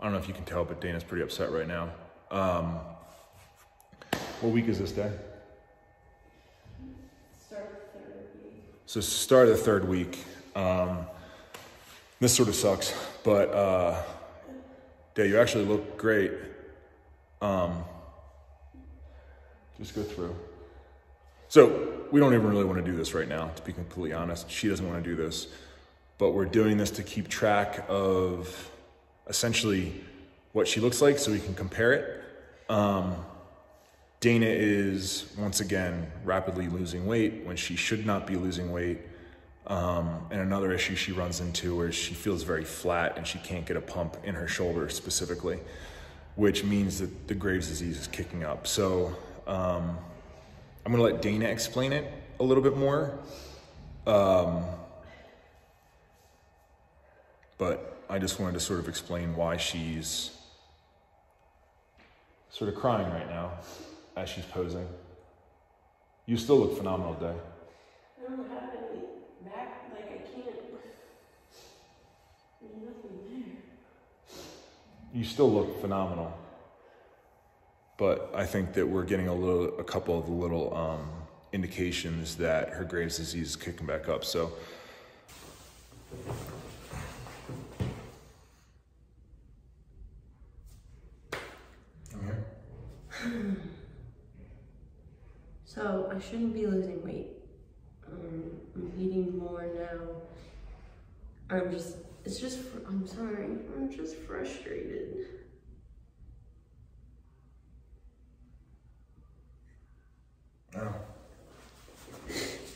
I don't know if you can tell, but Dana's pretty upset right now. What week is this, Day? Start of the third week. So start of the third week. This sort of sucks, but Day, you actually look great. Just go through. So we don't even really want to do this right now, to be completely honest. She doesn't want to do this, but we're doing this to keep track of essentially what she looks like so we can compare it. Dana is, once again, rapidly losing weight when she should not be losing weight. And another issue she runs into where she feels very flat and she can't get a pump in her shoulder specifically, which means that the Graves' disease is kicking up. So I'm gonna let Dana explain it a little bit more. But I just wanted to sort of explain why she's sort of crying right now as she's posing. You still look phenomenal, Day. I don't have any back, like I can't. There's nothing there. You still look phenomenal. But I think that we're getting a couple of the little indications that her Graves' disease is kicking back up. So I'm here. So I shouldn't be losing weight. I'm eating more now. I'm sorry, I'm just frustrated. Oh.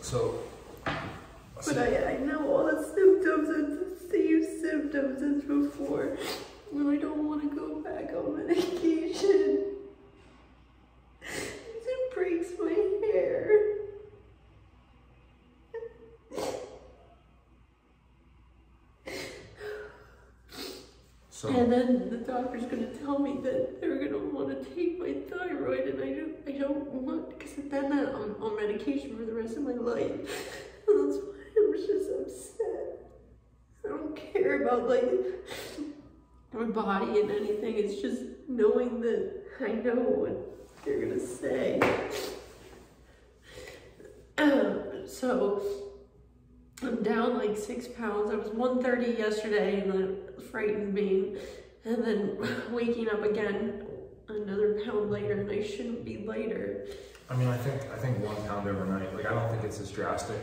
So. But I know all the symptoms are the same symptoms as before. And I don't want to go back on medication. It breaks my hair. So. And then the doctor's going to tell me that they're going to want to take my thyroid, and I don't want, because then I'm on medication for the rest of my life. And that's why I'm just upset. I don't care about like my body and anything. It's just knowing that I know what they're going to say. So I'm down like 6 pounds. I was 130 yesterday and that frightened me. And then waking up again another pound later, and I shouldn't be lighter. I mean, I think 1 pound overnight, like I don't think it's as drastic,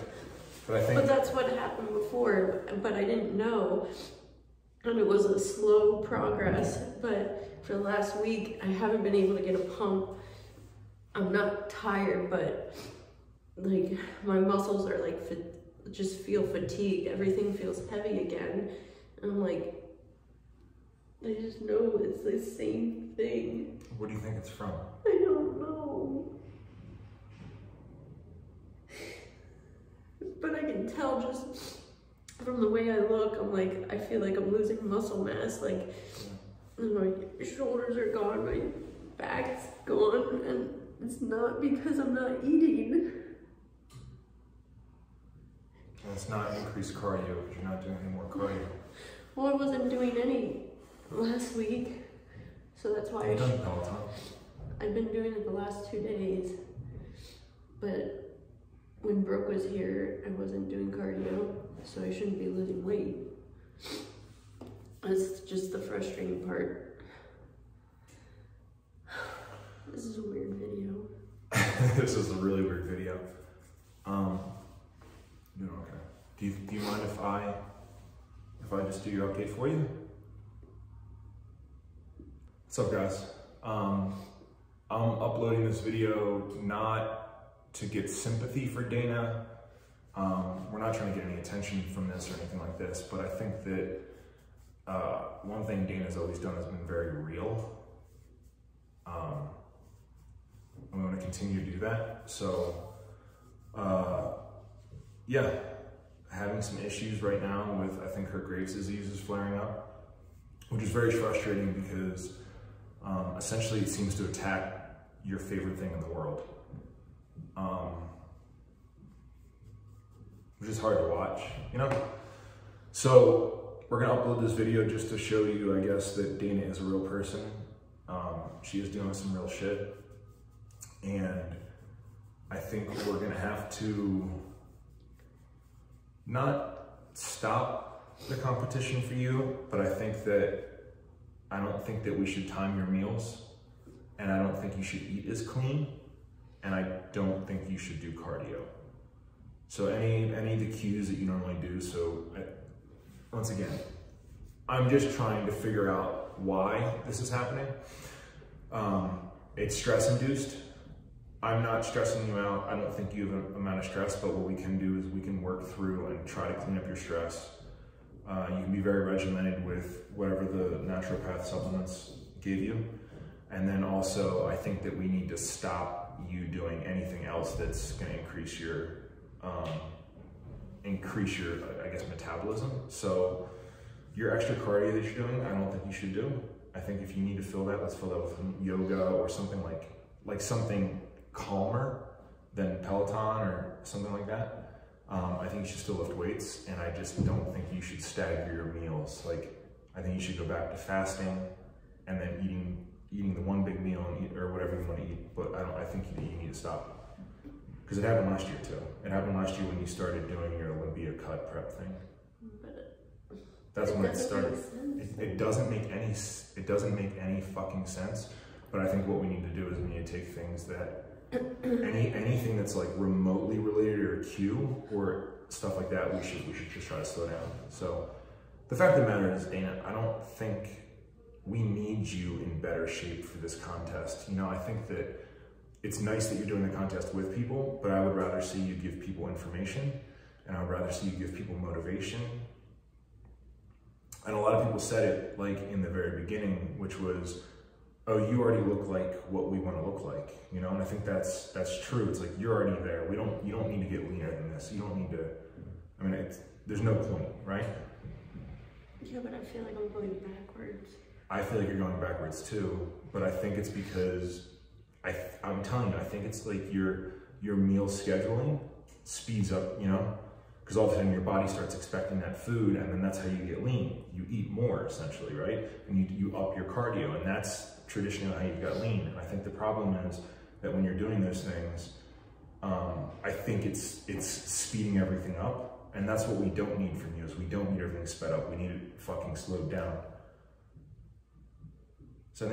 but I think. But that's what happened before, but I didn't know. And it was a slow progress, but for the last week, I haven't been able to get a pump. I'm not tired, but like my muscles are like, just feel fatigued. Everything feels heavy again. And I'm like, I just know it's the same thing. What do you think it's from? I don't know. But I can tell just from the way I look, I'm like, I feel like I'm losing muscle mass. Like, my shoulders are gone, my back's gone, and it's not because I'm not eating. And it's not increased cardio because you're not doing any more cardio. Well, I wasn't doing any last week, so that's why You've done Peloton. I've been doing it the last 2 days, but when Brooke was here, I wasn't doing cardio, so I shouldn't be losing weight. That's just the frustrating part. This is a weird video. This is a really weird video. Doing okay. Do you mind if I just do your update for you? What's up, guys? I'm uploading this video not to get sympathy for Dana. We're not trying to get any attention from this or anything like this, but I think that one thing Dana's always done has been very real. I'm going to continue to do that. So, yeah, having some issues right now with, I think her Graves' disease is flaring up, which is very frustrating because essentially it seems to attack your favorite thing in the world, which is hard to watch, you know? So we're gonna upload this video just to show you, I guess, that Dana is a real person. She is doing some real shit. And I think we're gonna have to not stop the competition for you, but I don't think that we should time your meals, and I don't think you should eat as clean, and I don't think you should do cardio. So any of the cues that you normally do, once again, I'm just trying to figure out why this is happening. It's stress induced. I'm not stressing you out. I don't think you have an amount of stress, but what we can do is we can work through and try to clean up your stress. You can be very regimented with whatever the naturopath supplements gave you. And then also, I think that we need to stop you doing anything else that's gonna increase your, I guess, metabolism. So your extra cardio that you're doing, I don't think you should do. I think if you need to fill that, let's fill that with yoga or something like something calmer than Peloton or something like that. I think you should still lift weights, and I just don't think you should stagger your meals. Like, I think you should go back to fasting and then eating the one big meal or whatever you want to eat. But I think you need to stop, because it happened last year too. It happened last year when you started doing your Olympia cut prep thing. That's when it started. It doesn't make any fucking sense. But I think what we need to do is we need to take things that anything that's like remotely related or cue or stuff like that, we should just try to slow down. So the fact of the matter is, Dana, I don't think we need you in better shape for this contest. You know, I think that it's nice that you're doing the contest with people, but I would rather see you give people information, and I would rather see you give people motivation. And a lot of people said it like in the very beginning, which was, oh, you already look like what we want to look like, you know? And I think that's true. It's like, you're already there. You don't need to get leaner than this. You don't need to, I mean, there's no point, right? Yeah, but I feel like I'm going backwards. I feel like you're going backwards too, but I think it's because, I'm telling you, I think it's like your meal scheduling speeds up, you know? Because all of a sudden your body starts expecting that food, and then that's how you get lean. You eat more, essentially, right? And you up your cardio, and that's traditionally how you've got lean. And I think the problem is that when you're doing those things, I think it's speeding everything up, and that's what we don't need from you. Is we don't need everything sped up. We need it fucking slowed down. So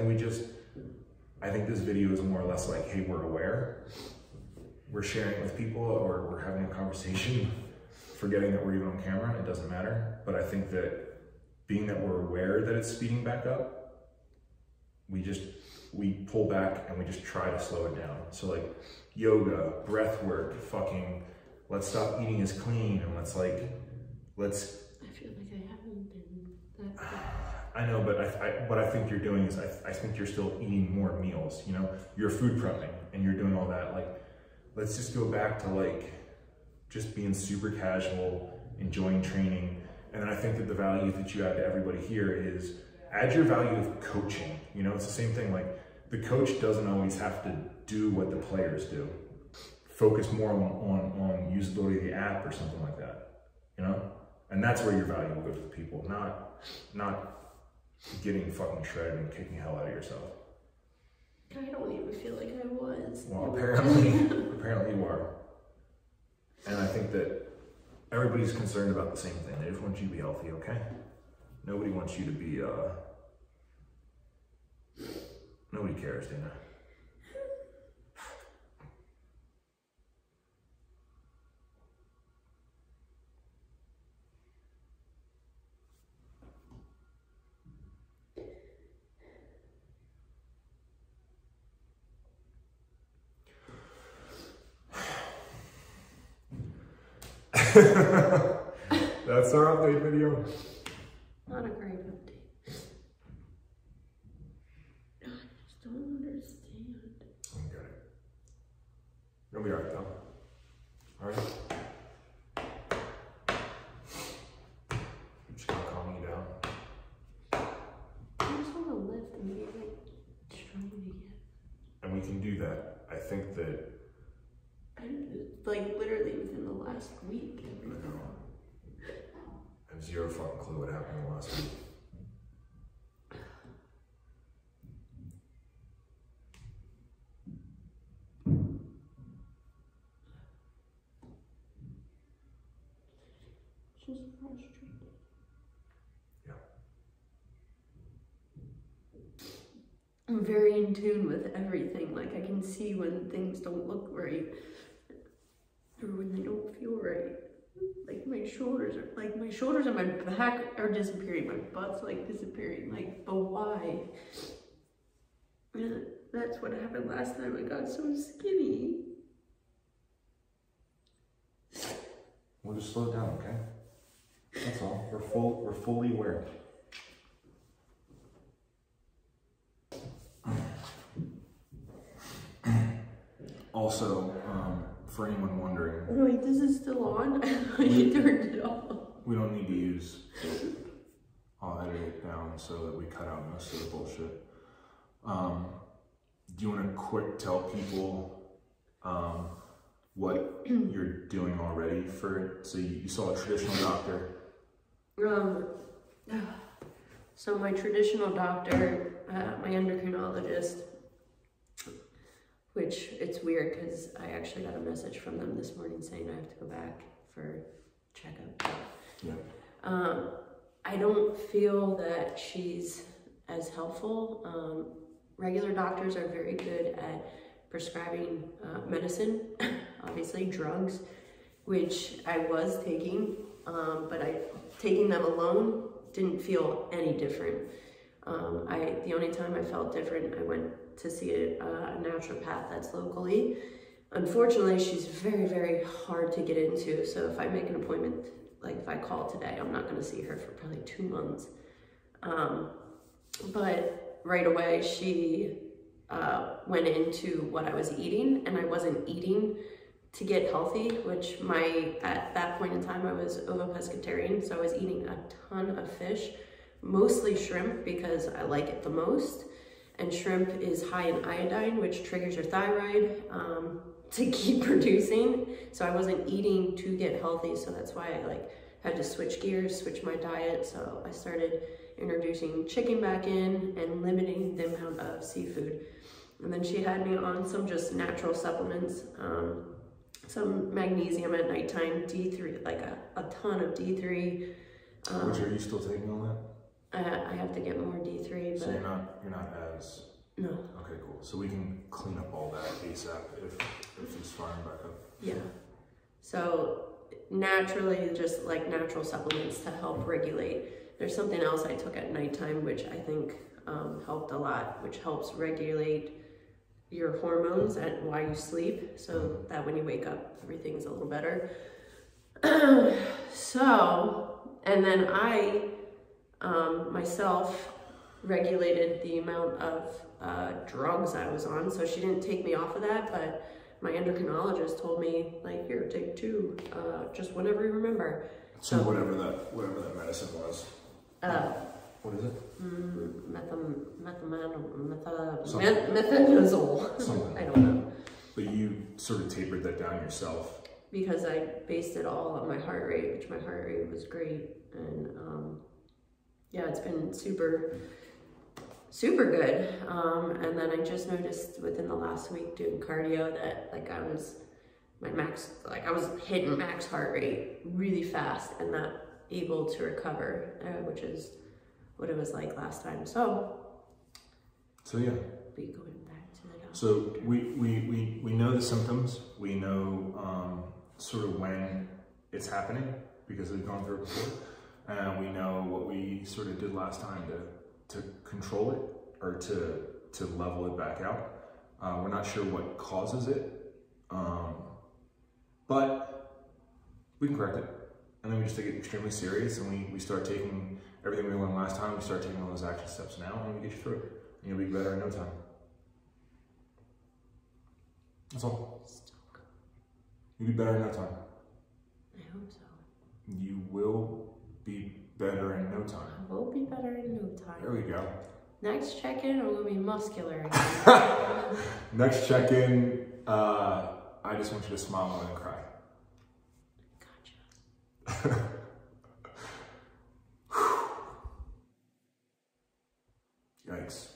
I think this video is more or less like, hey, we're aware, we're sharing it with people, or we're having a conversation, forgetting that we're even on camera. It doesn't matter. But I think that being that we're aware that it's speeding back up, we pull back and we just try to slow it down. So like yoga, breath work, fucking, let's stop eating as clean, and let's. I feel like I haven't been that. I know, but what I think you're doing is I think you're still eating more meals, you know? You're food prepping and you're doing all that. Like, let's just go back to like, just being super casual, enjoying training. And then I think that the value that you add to everybody here is add your value of coaching. You know, it's the same thing. Like, the coach doesn't always have to do what the players do. Focus more on usability of the app or something like that, you know? And that's where your value will go to the people, not getting fucking shredded and kicking hell out of yourself. I don't even feel like I was. Well, apparently you are. And I think that everybody's concerned about the same thing. They just want you to be healthy, okay? Nobody wants you to be, nobody cares, Dana. That's our update video. Not a great update. I just don't understand. I get it. You'll be alright though. Alright? I'm just gonna calm you down. I just want to lift and be like strong again. And we can do that. I think that. Like literally within the last week. I know. have zero fucking clue what happened in the last week. Just frustrated. Yeah. I'm very in tune with everything. Like, I can see when things don't look right or when they don't feel right. Like, my shoulders and my back are disappearing. My butt's like disappearing. Like, but why? And that's what happened last time. I got so skinny. We'll just slow down, okay? That's all. We're fully aware. Also, for anyone wondering, Wait, this is still on? You turned it off. we don't need to use. I'll edit it down so that we cut out most of the bullshit. Do you want to quick tell people what you're doing already for? So you saw a traditional doctor. So my traditional doctor, my endocrinologist, which it's weird because I actually got a message from them this morning saying I have to go back for checkup. Yeah. I don't feel that she's as helpful. Regular doctors are very good at prescribing medicine, obviously drugs, which I was taking, but taking them alone didn't feel any different. The only time I felt different, I went to see a naturopath that's locally. Unfortunately, she's very, very hard to get into. So if I make an appointment, like if I call today, I'm not going to see her for probably 2 months. But right away, she went into what I was eating, and I wasn't eating to get healthy, which at that point in time, I was ovo-pescatarian, so I was eating a ton of fish, mostly shrimp because I like it the most. And shrimp is high in iodine, which triggers your thyroid to keep producing. So I wasn't eating to get healthy, so that's why I had to switch gears, switch my diet. So I started introducing chicken back in and limiting the amount of seafood. And then she had me on some just natural supplements, some magnesium at nighttime, D3, like a ton of D3. Which are you still taking all that? I have to get more D3, but so you're not as. No. Okay, cool. So we can clean up all that ASAP if it's firing back up. Yeah. So naturally, just like natural supplements to help regulate. There's something else I took at nighttime, which I think helped a lot, which helps regulate your hormones and why you sleep, so that when you wake up, everything's a little better. And then I myself regulated the amount of drugs I was on, so she didn't take me off of that, but my endocrinologist told me, like, here, take 2, just whenever you remember. So whatever that medicine was. What is it? Methanazole. Something. I don't know. But you sort of tapered that down yourself. Because I based it all on my heart rate, which my heart rate was great. And yeah, it's been super, super good. And then I just noticed within the last week doing cardio that I was hitting max heart rate really fast and not able to recover, which is what it was like last time. So yeah. Be going back to the doctor. So we know the symptoms. We know sort of when it's happening because we've gone through it before. And we know what we sort of did last time to control it or to level it back out. We're not sure what causes it, but we can correct it. And then we just take it extremely serious, and we start taking everything we learned last time. We start taking all those action steps now, and we get you through it. And you'll be better in no time. That's all. You'll be better in no time. I hope so. You will be better in no time. I will be better in no time. There we go. Next check-in, we'll be muscular again. Next check-in, I just want you to smile more than cry. Gotcha. Yikes.